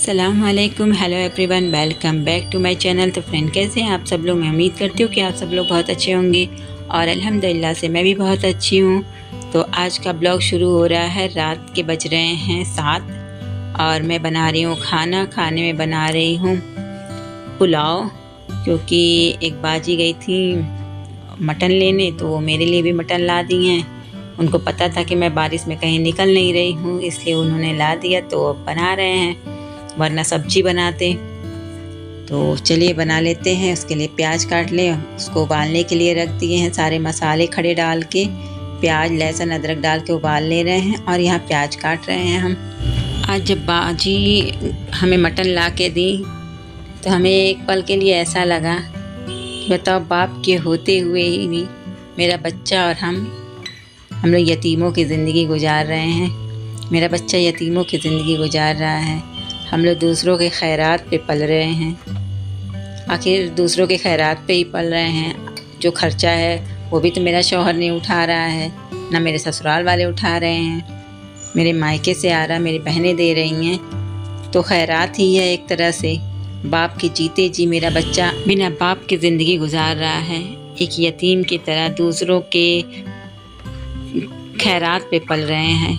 अस्सलामुअलैकुम, hello everyone, welcome back to my channel. तो friend, कैसे हैं आप सब लोग? मैं उम्मीद करती हूँ कि आप सब लोग बहुत अच्छे होंगे और अल्हम्दुलिल्लाह से मैं भी बहुत अच्छी हूँ। तो आज का ब्लॉग शुरू हो रहा है। रात के बज रहे हैं 7 और मैं बना रही हूँ खाने में बना रही हूँ पुलाव, क्योंकि एक बाजी गई थी मटन लेने तो वो मेरे लिए भी मटन ला दी हैं। उनको पता था कि मैं बारिश में कहीं निकल नहीं रही हूँ, इसलिए उन्होंने ला दिया तो अब बना रहे हैं, वरना सब्जी बनाते। तो चलिए बना लेते हैं। उसके लिए प्याज काट लें, उसको उबालने के लिए रख दिए हैं। सारे मसाले खड़े डाल के प्याज लहसुन अदरक डाल के उबाल ले रहे हैं और यहाँ प्याज काट रहे हैं हम। आज जब बाजी हमें मटन ला के दी तो हमें एक पल के लिए ऐसा लगा कि बताओ, बाप के होते हुए ही भी मेरा बच्चा और हम लोग यतीमों की ज़िंदगी गुजार रहे हैं। मेरा बच्चा यतीमों की ज़िंदगी गुजार रहा है। हम लोग दूसरों के खैरात पे पल रहे हैं। आखिर दूसरों के खैरात पे ही पल रहे हैं। जो खर्चा है वो भी तो मेरा शौहर नहीं उठा रहा है, ना मेरे ससुराल वाले उठा रहे हैं, मेरे मायके से आ रहा, मेरी बहनें दे रही हैं। तो खैरात ही है एक तरह से। बाप के जीते जी मेरा बच्चा बिना बाप की ज़िंदगी गुजार रहा है, एक यतीम की तरह दूसरों के खैरात पे पल रहे हैं।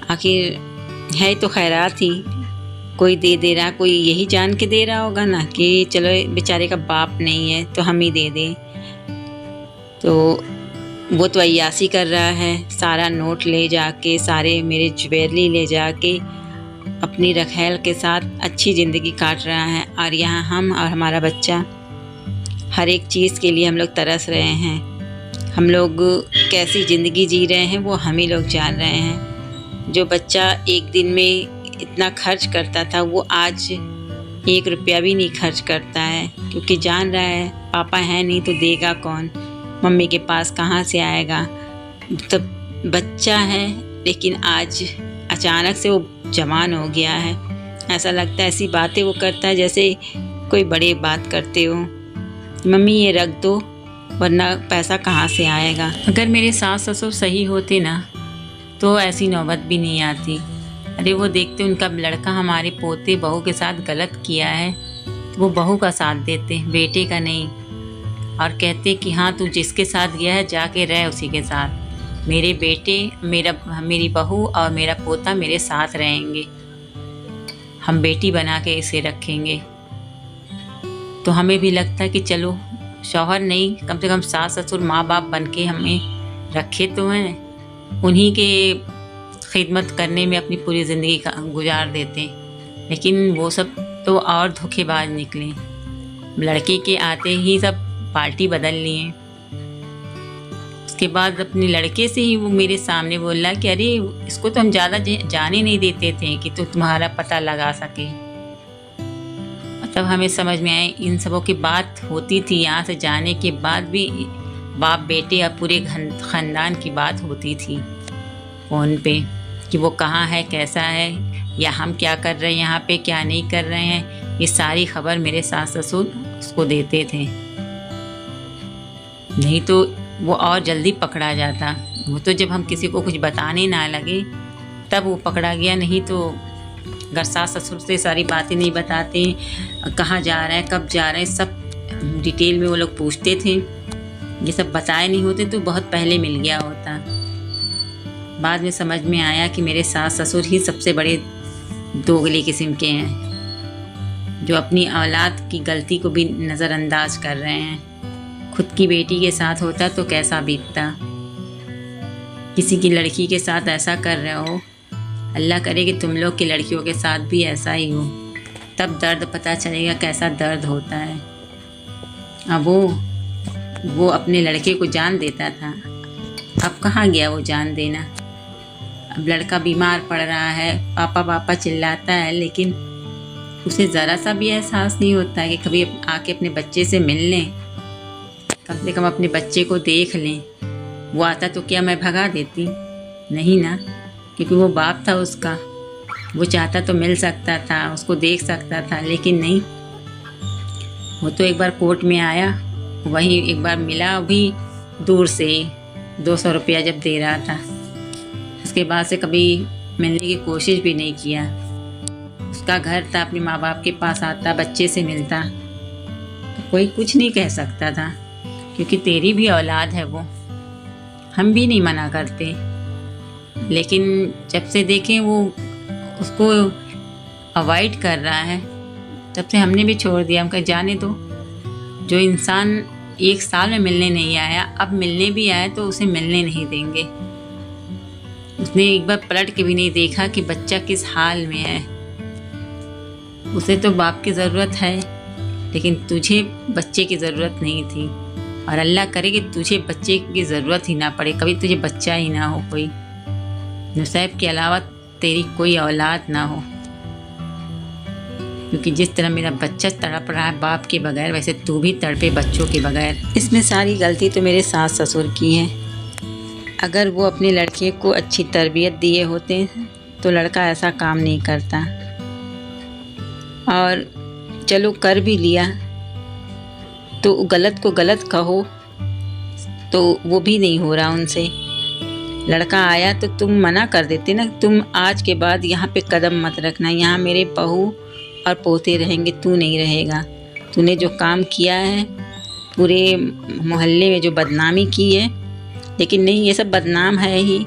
आखिर है तो खैरात ही, कोई दे रहा, कोई यही जान के दे रहा होगा ना कि चलो बेचारे का बाप नहीं है तो हम ही दे दें। तो वो तो अय्यासी कर रहा है, सारा नोट ले जाके, सारे मेरे ज्वेलरी ले जाके अपनी रखैल के साथ अच्छी ज़िंदगी काट रहा है। और यहाँ हम और हमारा बच्चा हर एक चीज़ के लिए हम लोग तरस रहे हैं। हम लोग कैसी ज़िंदगी जी रहे हैं वो हम ही लोग जान रहे हैं। जो बच्चा एक दिन में इतना खर्च करता था वो आज 1 रुपया भी नहीं खर्च करता है, क्योंकि जान रहा है पापा है नहीं तो देगा कौन, मम्मी के पास कहाँ से आएगा। तब बच्चा है, लेकिन आज अचानक से वो जवान हो गया है। ऐसा लगता है ऐसी बातें वो करता है जैसे कोई बड़ी बात करते हो। मम्मी ये रख दो, वरना पैसा कहाँ से आएगा। अगर मेरे सास ससुर सही होते ना तो ऐसी नौबत भी नहीं आती। अरे वो देखते उनका लड़का हमारे पोते बहू के साथ गलत किया है तो वो बहू का साथ देते, बेटे का नहीं, और कहते कि हाँ तू जिसके साथ गया है जाके रह उसी के साथ। मेरे बेटे, मेरी बहू और मेरा पोता मेरे साथ रहेंगे, हम बेटी बना के इसे रखेंगे। तो हमें भी लगता है कि चलो शौहर नहीं, कम से कम सास ससुर माँ बाप बन के हमें रखे तो हैं, उन्हीं के खिदमत करने में अपनी पूरी ज़िंदगी का गुजार देते। लेकिन वो सब तो और धोखेबाज निकले। लड़के के आते ही सब पार्टी बदल लिए। उसके बाद अपने लड़के से ही वो मेरे सामने बोला कि अरे इसको तो हम ज़्यादा जाने नहीं देते थे कि तो तुम्हारा पता लगा सके। तब हमें समझ में आए इन सबों की बात होती थी। यहाँ से जाने के बाद भी बाप बेटे और पूरे ख़ानदान की बात होती थी फ़ोन पे कि वो कहाँ है, कैसा है, या हम क्या कर रहे हैं यहाँ पे, क्या नहीं कर रहे हैं। ये सारी खबर मेरे सास ससुर उसको देते थे, नहीं तो वो और जल्दी पकड़ा जाता। वो तो जब हम किसी को कुछ बताने ना लगे तब वो पकड़ा गया, नहीं तो अगर सास ससुर से सारी बातें नहीं बताते, कहाँ जा रहे हैं, कब जा रहे हैं, सब डिटेल में वो लोग पूछते थे, ये सब बताए नहीं होते तो बहुत पहले मिल गया होता। बाद में समझ में आया कि मेरे सास ससुर ही सबसे बड़े दोगले किस्म के हैं, जो अपनी औलाद की गलती को भी नज़रअंदाज कर रहे हैं। खुद की बेटी के साथ होता तो कैसा बीतता। किसी की लड़की के साथ ऐसा कर रहे हो, अल्लाह करे कि तुम लोग की लड़कियों के साथ भी ऐसा ही हो, तब दर्द पता चलेगा कैसा दर्द होता है। अब वो अपने लड़के को जान देता था, अब कहाँ गया वो जान देना। अब लड़का बीमार पड़ रहा है, पापा पापा चिल्लाता है, लेकिन उसे ज़रा सा भी एहसास नहीं होता है कि कभी आके अपने बच्चे से मिल लें, कम से कम अपने बच्चे को देख लें। वो आता तो क्या मैं भगा देती? नहीं ना, क्योंकि वो बाप था उसका, वो चाहता तो मिल सकता था, उसको देख सकता था, लेकिन नहीं। वो तो एक बार कोर्ट में आया, वहीं एक बार मिला भी दूर से 200 रुपया जब दे रहा था, उसके बाद से कभी मिलने की कोशिश भी नहीं किया। उसका घर था, अपने माँ बाप के पास आता, बच्चे से मिलता, तो कोई कुछ नहीं कह सकता था, क्योंकि तेरी भी औलाद है वो। हम भी नहीं मना करते, लेकिन जब से देखें वो उसको अवॉइड कर रहा है, तब से हमने भी छोड़ दिया। हम कहा जाने दो, जो इंसान 1 साल में मिलने नहीं आया, अब मिलने भी आया तो उसे मिलने नहीं देंगे। उसने एक बार पलट के भी नहीं देखा कि बच्चा किस हाल में है। उसे तो बाप की ज़रूरत है, लेकिन तुझे बच्चे की ज़रूरत नहीं थी। और अल्लाह करे कि तुझे बच्चे की ज़रूरत ही ना पड़े, कभी तुझे बच्चा ही ना हो कोई, नुसैब के अलावा तेरी कोई औलाद ना हो। क्योंकि जिस तरह मेरा बच्चा तड़प रहा है बाप के बगैर, वैसे तू भी तड़पे बच्चों के बगैर। इसमें सारी गलती तो मेरे सास ससुर की है। अगर वो अपने लड़के को अच्छी तरबियत दिए होते तो लड़का ऐसा काम नहीं करता। और चलो कर भी लिया तो गलत को गलत कहो तो वो भी नहीं हो रहा उनसे। लड़का आया तो तुम मना कर देते ना, तुम आज के बाद यहाँ पे कदम मत रखना, यहाँ मेरे बहू और पोते रहेंगे, तू नहीं रहेगा। तूने जो काम किया है, पूरे मोहल्ले में जो बदनामी की है, लेकिन नहीं, ये सब बदनाम है ही।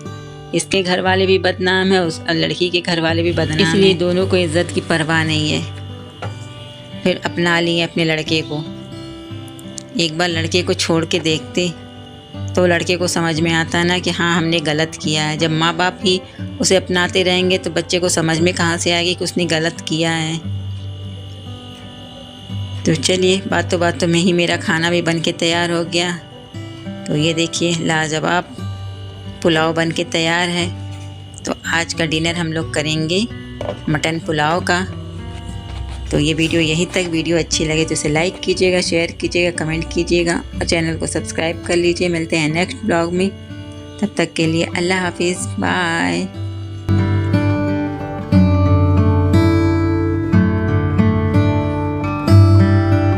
इसके घर वाले भी बदनाम है, उस लड़की के घर वाले भी बदनाम, इसलिए दोनों को इज्जत की परवाह नहीं है। फिर अपना लिए अपने लड़के को। एक बार लड़के को छोड़ के देखते तो लड़के को समझ में आता ना कि हाँ हमने गलत किया है। जब माँ बाप ही उसे अपनाते रहेंगे तो बच्चे को समझ में कहाँ से आएगी कि उसने गलत किया है। तो चलिए, बातों में ही मेरा खाना भी बन के तैयार हो गया। तो ये देखिए, लाजवाब पुलाव बन के तैयार है। तो आज का डिनर हम लोग करेंगे मटन पुलाव का। तो ये वीडियो यहीं तक। वीडियो अच्छी लगे तो इसे लाइक कीजिएगा, शेयर कीजिएगा, कमेंट कीजिएगा और चैनल को सब्सक्राइब कर लीजिए। मिलते हैं नेक्स्ट ब्लॉग में, तब तक के लिए अल्लाह हाफिज़, बाय।